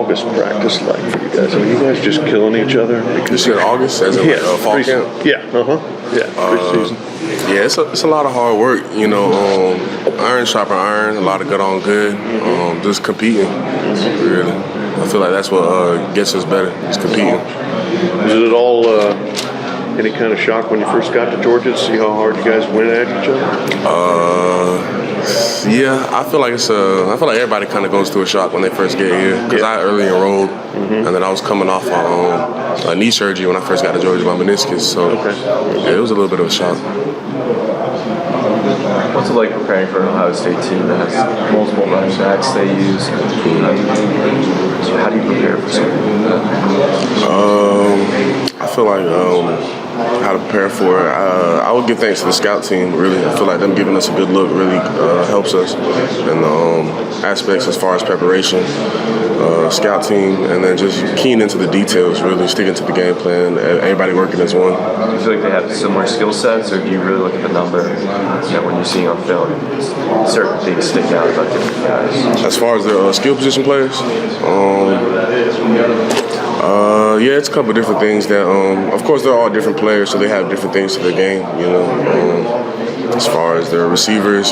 August practice like for you guys? Are you guys just killing each other? Because you said August as in fall camp? Yeah, preseason. Yeah, it's a lot of hard work, iron sharpen iron, a lot of good on good, just competing, really. I feel like that's what gets us better, is competing. Was it at all any kind of shock when you first got to Georgia to see how hard you guys went at each other? Yeah, I feel like everybody kind of goes through a shock when they first get here, because I early enrolled, and then I was coming off a knee surgery when I first got to Georgia, my meniscus, so it was a little bit of a shock. What's it like preparing for an Ohio State team that has multiple running backs they use? So how do you prepare for something like that? I feel like how to prepare for it. I would give thanks to the scout team, really. I feel like them giving us a good look really helps us in the aspects as far as preparation. Scout team, and then just keying into the details, really sticking to the game plan, everybody working as one. Do you feel like they have similar skill sets, or do you really look at the number that when you're seeing on film, certain things stick out about different guys? As far as the skill position players, yeah, it's a couple of different things that, of course, they're all different players, so they have different things to their game, as far as their receivers,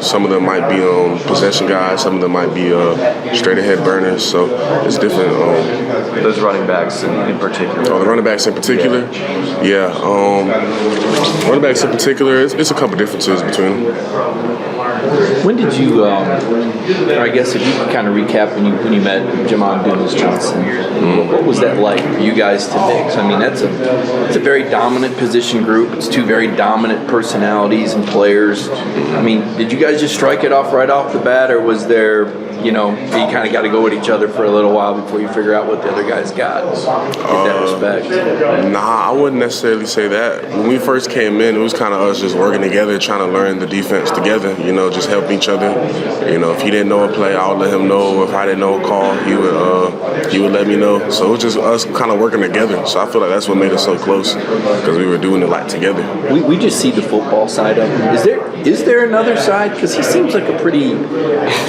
some of them might be possession guys, some of them might be straight ahead burners, so it's different. Those running backs in particular. Oh, the running backs in particular? Yeah. Running backs in particular, it's a couple differences between them. When did you, or I guess if you could kind of recap when you met Smael Mondon, what was that like for you guys to mix? I mean, it's a very dominant position group. It's two very dominant personalities and players. I mean, did you guys just strike it off right off the bat, or was there, you kind of got to go at each other for a little while before you figure out what the other guys got in that respect? Nah, I wouldn't necessarily say that. When we first came in, it was kind of us just working together, trying to learn the defense together, just helping each other. If he didn't know a play, I would let him know. If I didn't know a call, he would let me know. So it was just us kind of working together. So I feel like that's what made us so close, because we were doing it like together. We just see the football side of him. Is there another side? Because he seems like a pretty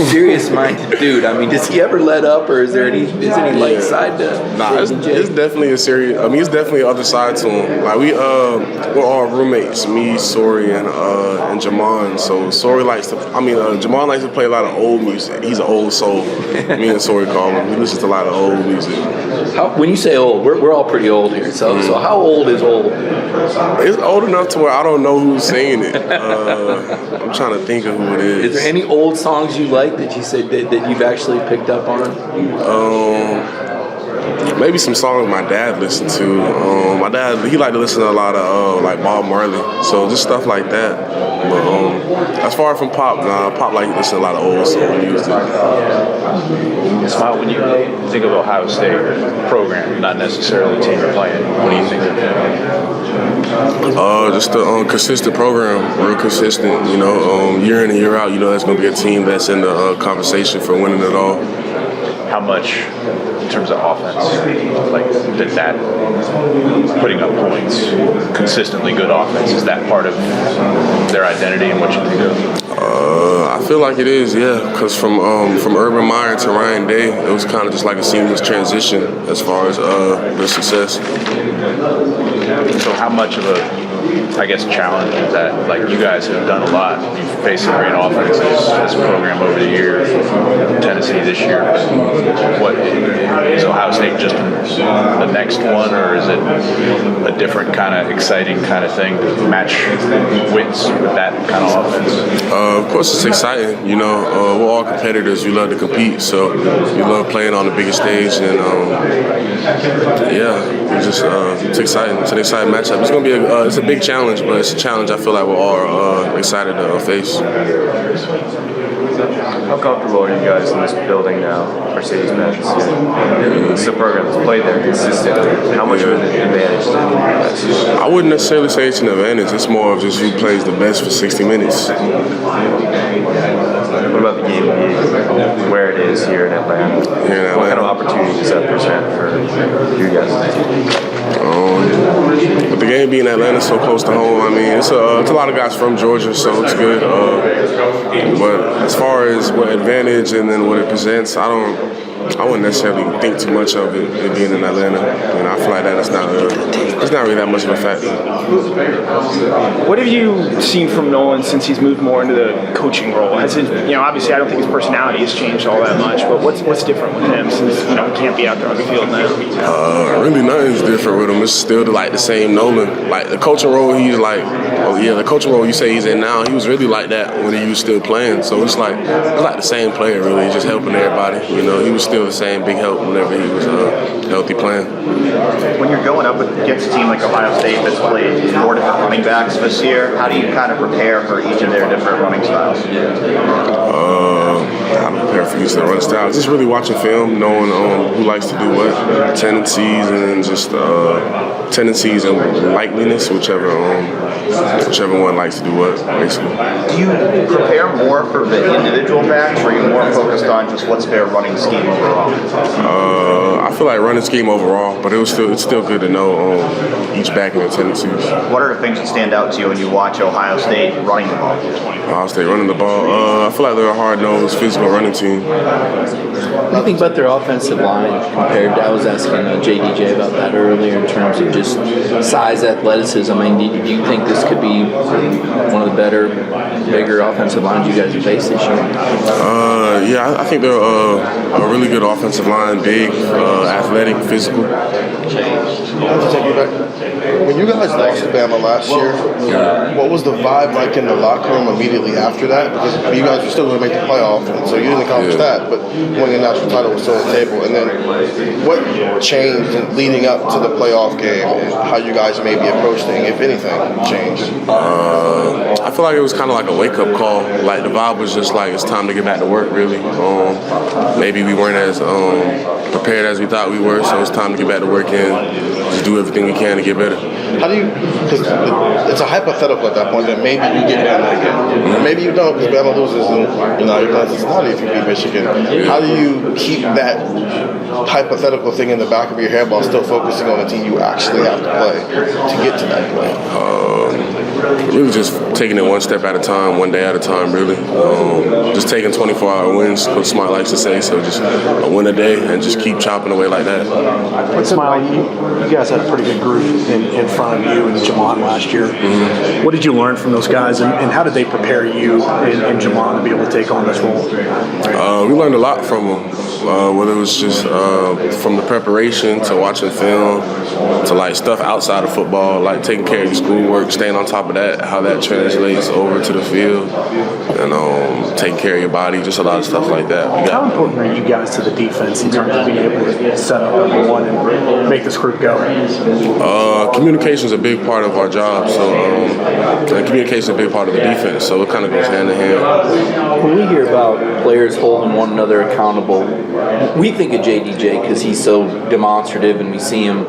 serious-minded dude. I mean, does he ever let up, or is there any light side to? Nah, it's definitely a serious. I mean, it's definitely other side to him. Like we're all roommates, me, Sori, and Jamon. So Sori Jamon likes to play a lot of old music. He's an old soul. Me and Sori call him. He listens to a lot of old music. When you say old, we're all pretty old here. So how old is old? It's old enough to where I don't know who's singing it. I'm trying to think of who it is. Is there any old songs you like that you said that you've actually picked up on? Maybe some songs my dad listened to. My dad, he liked to listen to a lot of like Bob Marley, so just stuff like that. But as far from Pop, Pop like to listen to a lot of old soul music. Smael, when you think of Ohio State program, not necessarily the team you're playing, what do you think of? Just a consistent program, real consistent. Year in and year out, that's going to be a team that's in the conversation for winning it all. How much, in terms of offense, did that putting up points, consistently good offense, is that part of their identity and what you think of? I feel like it is, yeah, because from Urban Meyer to Ryan Day, it was kind of just like a seamless transition as far as their success. So how much of a, challenge is that? Like, you guys have done a lot. You've faced some great offenses as a program over the years, Tennessee this year. What is Ohio State just the next one, or is it a different kind of exciting kind of thing to match wits with that kind of offense? Of course, it's exciting. We're all competitors. We love to compete, so we love playing on the biggest stage, and it's exciting. It's an exciting matchup. It's gonna be it's a big challenge, but it's a challenge I feel like we're all excited to face. How comfortable are you guys in this building now, Mercedes-Benz? It's a program that's played there consistently. How much of an advantage is it for you guys? I wouldn't necessarily say it's an advantage. It's more of just who plays the best for 60 minutes. What about the game being where it is here in Atlanta? What kind of opportunity does that present for you guys? With the game being Atlanta so close to home, I mean, it's a lot of guys from Georgia, so it's good. But as far as what advantage and then what it presents, I don't I wouldn't necessarily think too much of it being in Atlanta. You know, I feel like that it's not really that much of a factor. What have you seen from Nolan since he's moved more into the coaching role? Has it, obviously I don't think his personality has changed all that much, but what's different with him since he can't be out there on the field now? Really nothing's different with him. It's still the same Nolan. Like the coaching role, he's like, the coaching role you say he's in now, he was really like that when he was still playing. So it's like the same player really, just helping everybody. You know, he was still the same big help whenever he was healthy playing. When you're going up against a team like Ohio State that's played 4 different running backs this year, how do you kind of prepare for each of their different running styles? How to prepare for each of the running styles? Just really watching film, knowing who likes to do what, tendencies, and just tendencies and likeliness, whichever one likes to do what, basically. Do you prepare more for the individual backs, or are you more focused on just what's their running scheme overall? I feel like running scheme overall, but it's still good to know each back and their tendencies. What are the things that stand out to you when you watch Ohio State running the ball? Ohio State running the ball. I feel like they're a hard-nosed, physical running team. What do you think about their offensive line compared to, I was asking JDJ about that earlier in terms of just size, athleticism. I mean, do you think this could be one of the bigger offensive lines you guys have faced this year? Yeah, I think they're a really good offensive line, big, athletic, physical. When you guys lost to Bama last year, what was the vibe like in the locker room immediately after that? Because you guys were still going to make the playoff, and so you didn't accomplish that, but winning a national title was still on the table. And then what changed in leading up to the playoff game, and how you guys maybe approached things, if anything, changed? I feel like it was kind of like a wake-up call. Like the vibe was just like it's time to get back to work, really. Maybe we weren't as prepared as we thought we were, so it's time to get back to work and just do everything we can to get better. How do you, because it's a hypothetical at that point that maybe you get Bama again. Or maybe you don't because Bama loses and you're playing Cincinnati if you beat Michigan. How do you keep that hypothetical thing in the back of your head while still focusing on the team you actually have to play to get to that play? Really just taking it one step at a time, one day at a time, really. Just taking 24-hour wins, Coach Smart likes to say, so just a win a day and just keep chopping away like that. Smael, you guys had a pretty good group in front of you and Jamon last year. Mm-hmm. What did you learn from those guys, and how did they prepare you and Jamon to be able to take on this role? We learned a lot from them, whether it was just from the preparation to watching film to like stuff outside of football, like taking care of your schoolwork, staying on top of that, how that translates over to the field, and taking care of your body, just a lot of stuff like that. How important are you guys to the defense in terms of being able to set up number one and make this group go? Communication is a big part of our job, so and communication is a big part of the defense, so it kind of goes hand in hand. When we hear about players holding one another accountable, we think of JDJ because he's so demonstrative and we see him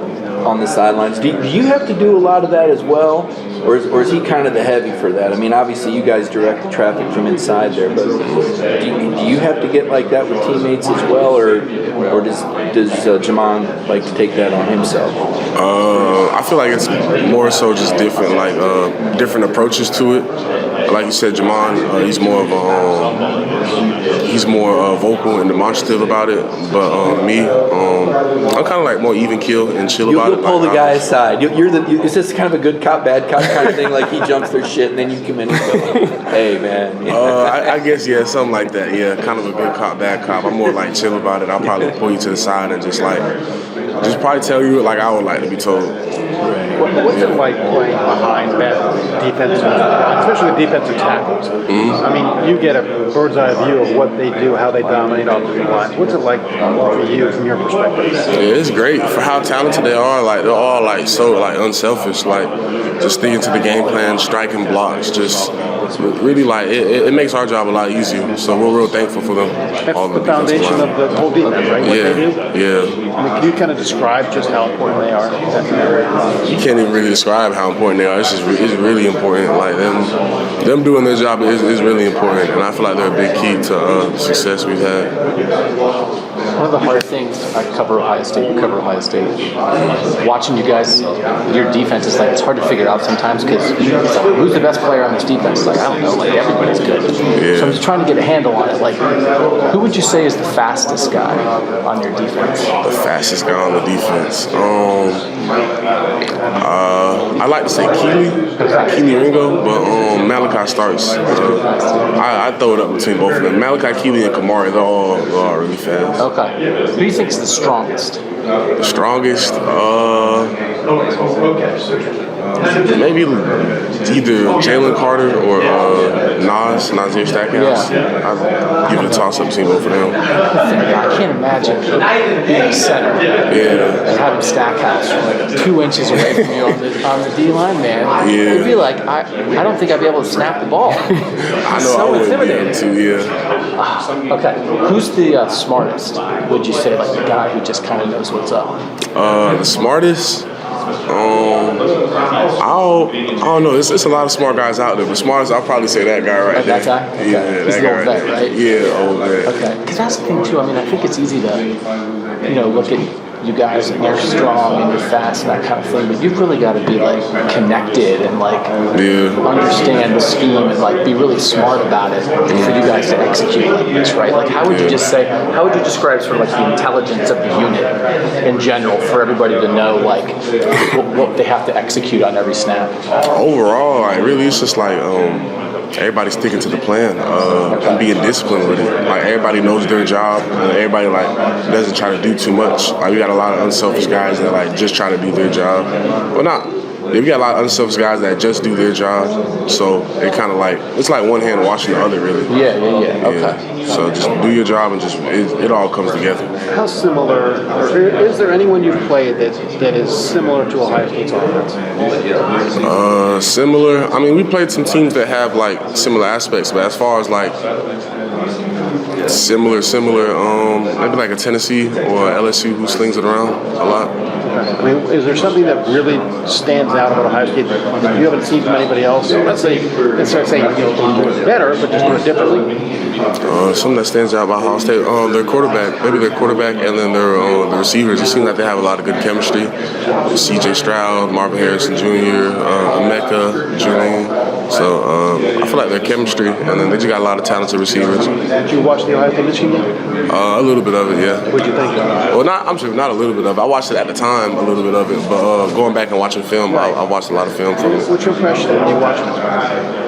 on the sidelines. Do you have to do a lot of that as well, or is he kind of the heavy for that? I mean, obviously you guys direct the traffic from inside there, but do you have to get like that with teammates as well, or does Jamon like to take that on himself? I feel like it's more so just different, like different approaches to it. Like you said, Jamon, he's more vocal and demonstrative about it. But me, I'm kind of like more even keel and chill about it. You'll pull the guy aside. Is this kind of a good cop, bad cop kind of thing? Like he jumps their shit and then you come in and go, hey man. I guess yeah, something like that. Yeah, kind of a good cop, bad cop. I'm more like chill about it. I'll probably pull you to the side and just probably tell you like I would like to be told. What's it like playing behind that defensive, especially defensive tackles? Mm-hmm. I mean, you get a bird's eye view of what they do, how they dominate offensive lines. What's it like for you from your perspective? Yeah, it's great for how talented they are. Like they're all like so like unselfish. Like just sticking to the game plan, striking blocks. Just really like it makes our job a lot easier. So we're real thankful for them. That's all the foundation of the whole defense, right? What they do? Yeah. I mean, can you kind of describe just how important they are? You can't even really describe how important they are. It's really important. Like them doing their job is really important, and I feel like they're a big key to success we've had. One of the hard things, I cover Ohio State, watching you guys, your defense is like, it's hard to figure out sometimes because it's like, who's the best player on this defense? It's like, I don't know, like everybody's good. Yeah. So I'm just trying to get a handle on it. Like, who would you say is the fastest guy on your defense? The fastest guy on the defense. I like to say Keely Ringo, but Malachi Starks. I throw it up between both of them. Malachi, Keely, and Kamari, they're all really fast. Okay. Who do you think is the strongest? The strongest, maybe either Jalen Carter or Nazir Stackhouse. I'd give it a toss-up between both of them. I can't imagine being a center and having Stackhouse like 2 inches away from you on the D-line, man. Yeah. It'd be like, I don't think I'd be able to snap the ball. I know I would be able to, yeah. Okay. Who's the smartest, would you say, like the guy who just kind of knows what's up? The smartest? I don't know. It's a lot of smart guys out there. The smartest, I'll probably say that guy right there. That guy? Okay. Yeah, He's that the guy old vet, right? Yeah, old vet. Okay. Because that's the thing, too. I mean, I think it's easy to, look at you guys and you're strong and you're fast and that kind of thing, but you've really got to be like connected and like understand the scheme and like be really smart about it for you guys to execute like this, right? Like how would you describe sort of like the intelligence of the unit in general for everybody to know like what they have to execute on every snap? Overall, like really it's just like everybody's sticking to the plan and being disciplined with it. Like everybody knows their job and everybody like doesn't try to do too much. Like we got a lot of unselfish guys that like just try to do their job. Well, not. We got a lot of unselfish guys that just do their job. So it kind of like it's like one hand washing the other, really. Yeah. Okay. So just do your job and just it all comes together. How similar, or is there anyone you've played that is similar to Ohio State's offense? Similar. I mean, we played some teams that have like similar aspects, but as far as like similar, maybe like a Tennessee or LSU who slings it around a lot. I mean, is there something that really stands out about Ohio State that you haven't seen from anybody else? Let's start saying you do it better, but just do it differently. Something that stands out about Ohio State, their quarterback, and then their receivers. It seems like they have a lot of good chemistry. C.J. Stroud, Marvin Harrison Jr., Emeka, Julian. So I feel like their chemistry, and then they just got a lot of talented receivers. Did you watch the Ohio State Michigan game? A little bit of it, yeah. What'd you think? Well, not a little bit of it. I watched it at the time, a little bit of it, but going back and watching film, I watched a lot of film from it. What's your impression when you watched it?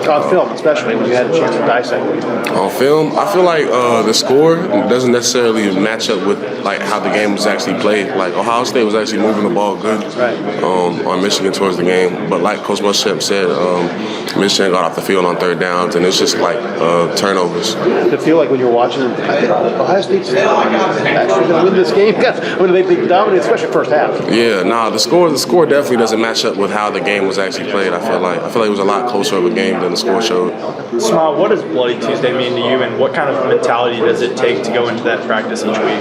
On film, especially when you had a chance to dissect it. On film, I feel like the score doesn't necessarily match up with like how the game was actually played. Like Ohio State was actually moving the ball good on Michigan towards the game, but like Coach Muschamp said, Michigan got off the field on third downs, and it's just like turnovers. Did it feel like when you were watching it, I think Ohio State's actually going to win this game? I mean, they dominated, especially first half. Yeah, the score definitely doesn't match up with how the game was actually played. I feel like it was a lot closer of a game than the score showed. Smael, what does Bloody Tuesday mean to you, and what kind of mentality does it take to go into that practice each week?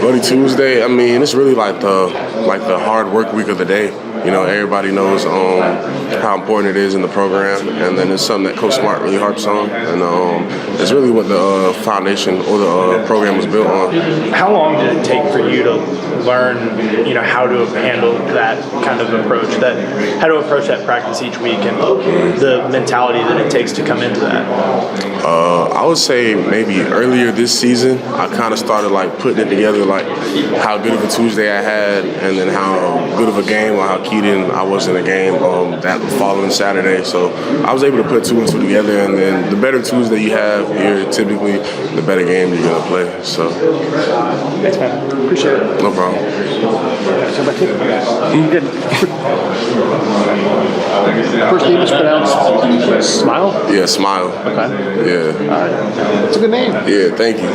Bloody Tuesday, I mean, it's really like the hard work week of the day. You know, everybody knows how important it is in the program, and then it's something that Coach Smart really harps on, and it's really what the foundation or the program was built on. How long did it take for you to learn, how to handle that kind of approach, how to approach that practice each week, and the mentality that it takes to come into that? I would say maybe earlier this season, I kind of started like putting it together, like how good of a Tuesday I had, and then how good of a game or how keyed in I was in a game that following Saturday. So I was able to put 2 and 2 together, and then the better Tuesday you have here, typically the better game you're gonna play. So Thanks, man. Appreciate it. no problem. First name is pronounced Smael? Yeah, Smael. Okay. Yeah. All right. That's a good name. Yeah, thank you.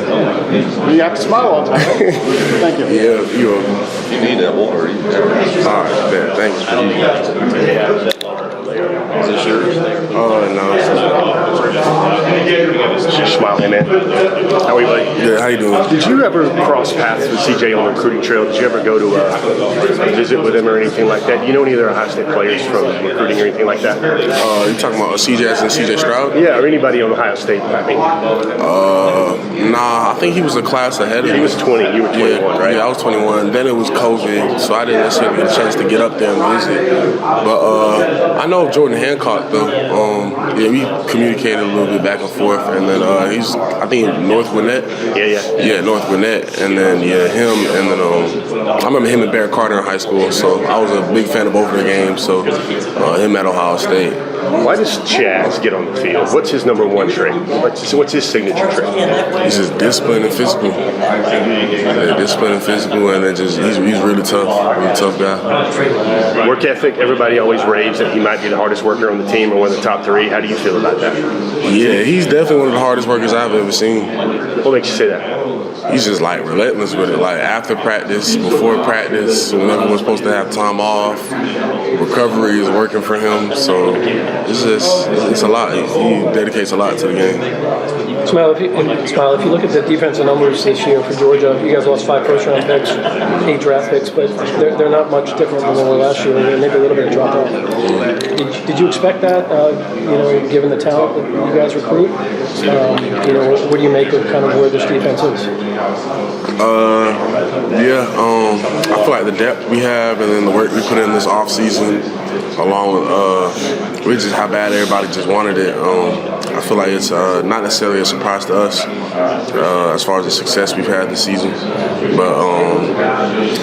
You have to smile all the time. Thank you. Yeah, you're welcome. You need that water. All right, man, thank you. Is this yours? Oh, no. Smael, hey man. How are you, buddy? Yeah, how you doing? Did you ever cross paths with CJ on the recruiting trail? Did you ever go to a visit with him or anything like that? Do you know any other Ohio State players from recruiting or anything like that? You talking about CJ and CJ Stroud? Yeah, or anybody on Ohio State, I mean. Nah, I think he was a class ahead of me. He was 20, you were 21, right? Yeah, I was 21. Then it was COVID, so I didn't necessarily get a chance to get up there and visit. But I know Jordan Hancock, though. Yeah, we communicated a little bit back and forth, and then he's, I think, North Gwinnett. Yeah, North Gwinnett, and then him, and then I remember him and Barrett Carter in high school, so I was a big fan of both of their games. So him at Ohio State. Why does Chaz get on the field? What's his number one trait? What's his signature trait? He's just disciplined and physical. Yeah, disciplined and physical, and then just he's really tough guy. Work ethic. Everybody always raves that he might be the hardest worker on the team or one of the top three. How do you feel about that? Yeah, he's definitely one of the hardest workers I've ever seen. What makes you say that? He's just like relentless with it. Like after practice, before practice, whenever we're supposed to have time off, recovery is working for him. So it's a lot. He dedicates a lot to the game. Smael, if you look at the defensive numbers this year for Georgia, you guys lost 5 first-round picks, 8 draft picks, but they're not much different than they were last year. Maybe a little bit of drop off. Did you expect that? Given the talent that you guys recruit, what do you make of kind of where this defense is? I feel like the depth we have and then the work we put in this off season, along with just how bad everybody just wanted it. I feel like it's not necessarily a surprise to us as far as the success we've had this season, but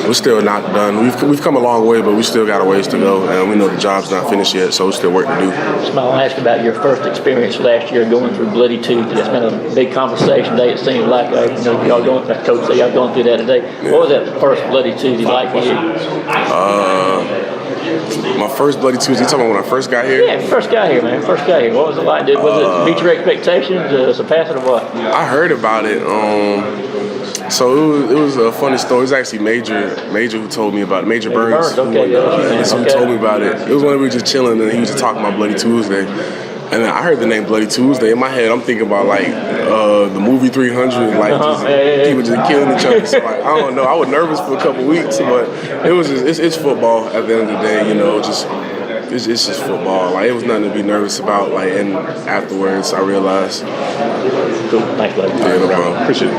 we're still not done. We've come a long way, but we still got a ways to go, and we know the job's not finished yet, so there's still work to do. Smael, I asked about your first experience last year going through Bloody Tooth. It's been a big conversation today. It seems like y'all going. Coach said y'all going through that today. Yeah. What was that first Bloody Tooth like for you? My first Bloody Tuesday, you talking about when I first got here? Yeah, first got here, man. First got here. What was it like? Was it meet your expectations, surpass it, or what? I heard about it. So it was a funny story. It was actually Major who told me about it. Major Burns. Okay, who told me about it. It was when we were just chilling and he was just talking about Bloody Tuesday. And then I heard the name Bloody Tuesday. In my head, I'm thinking about like the movie 300, like people just killing each other. So like, I don't know. I was nervous for a couple weeks, but it was just it's football at the end of the day. It's just football. Like it was nothing to be nervous about. Like and afterwards, I realized. Cool. Thanks, buddy. Yeah, no problem. Appreciate it.